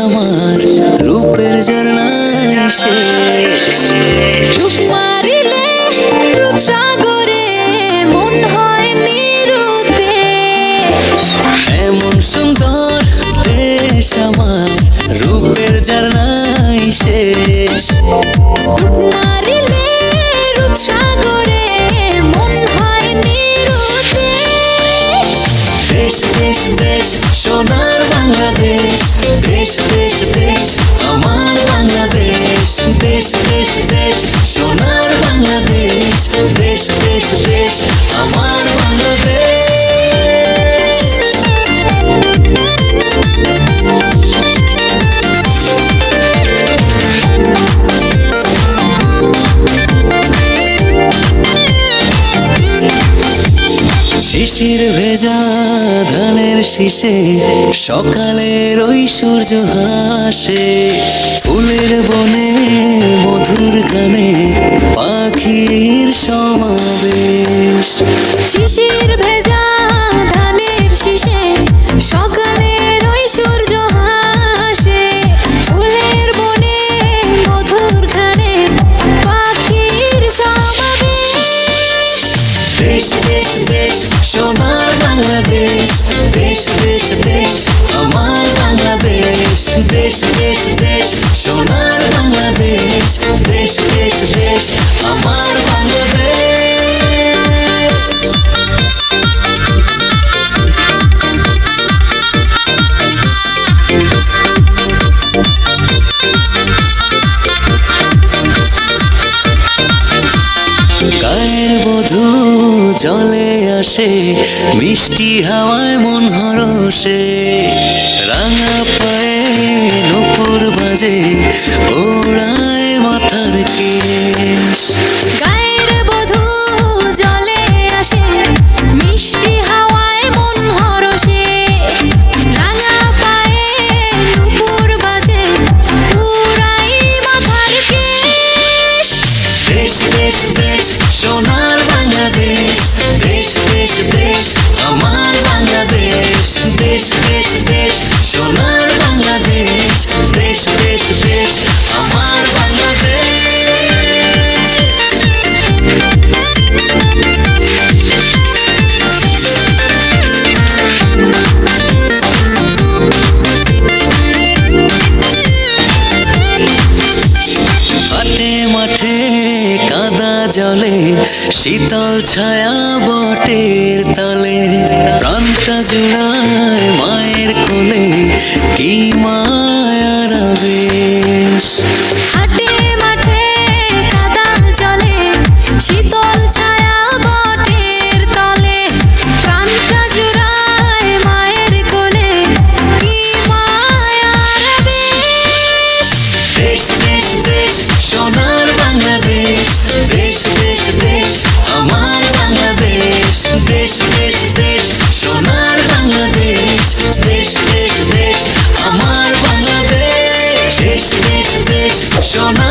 আমার রূপের ঝরনায় শেষ। রূপ মারিলে রূপসাগরে মন হয় নিরুদ্দেশ। এমন সুন্দর দেশ আমার রূপের ঝরনায় শেষ। রূপ মারিলে রূপসাগরে মন হয় নিরুদ্দেশ। দেশ দেশ দেশ সোনার বাংলাদেশ, দেশ দেশ দেশ আমার বাংলাদেশ। দেশ দেশ দেশ সোনার বাংলাদেশ, দেশ দেশ দেশ আমার বাংলাদেশ। শিশির ভেজা ধানের শীষে সকালের ওই সূর্য হাসে। ফুলের বনে মধুর গানে পাখির সমাবেশ। শিশির ভেজা ধানের শীষে সকালের ওই সূর্য হাসে। ফুলের বনে মধুর ঘ্রাণে পাখির সমাবেশ। দেশ দেশ দেশ সোনার বাংলাদেশ, দেশ দেশ দেশ আমার বাংলাদেশ। দেশ দেশ দেশ সোনার বাংলাদেশ, দেশ দেশ দেশ আমার বাংলাদেশ। গায়ের বধূ জলে আসে, মিষ্টি হাওয়ায় মন হরষে। রাঙা পায়ে নূপুর বাজে, ওড়ায় মাথার কেশ। গায়ের বধূ জলে আসে, মিষ্টি হাওয়ায় মন হরষে। রাঙা পায়ে নূপুর বাজে, উড়াই মাথার কেশ। দেশ দেশ দেশ সোনার বাংলাদেশ, দেশ দেশ দেশ আমার বাংলাদেশ। দেশ দেশ দেশ সোনার বাংলাদেশ, দেশ দেশ দেশ আমার বাংলাদেশ। হাটে মাঠে কাদা জলে, শীতল ছায়া বটের তলে। প্রাণটা জুড়ায় মায়ের কোলে, কি মায়ার আবেশ। হাটে মাঠে কাদা জলে, শীতল ছায়া বটের তলে। প্রাণটা জুড়ায় মায়ের কোলে, কি মায়ার আবেশ। দেশ দেশ দেশ সোনার বাংলাদেশ, দেশ দেশ দেশ আমার বাংলাদেশ। দেশ দেশ দেশ সোনার বাংলাদেশ, দেশ দেশ দেশ আমার বাংলাদেশ। দেশ দেশ দেশ সোনার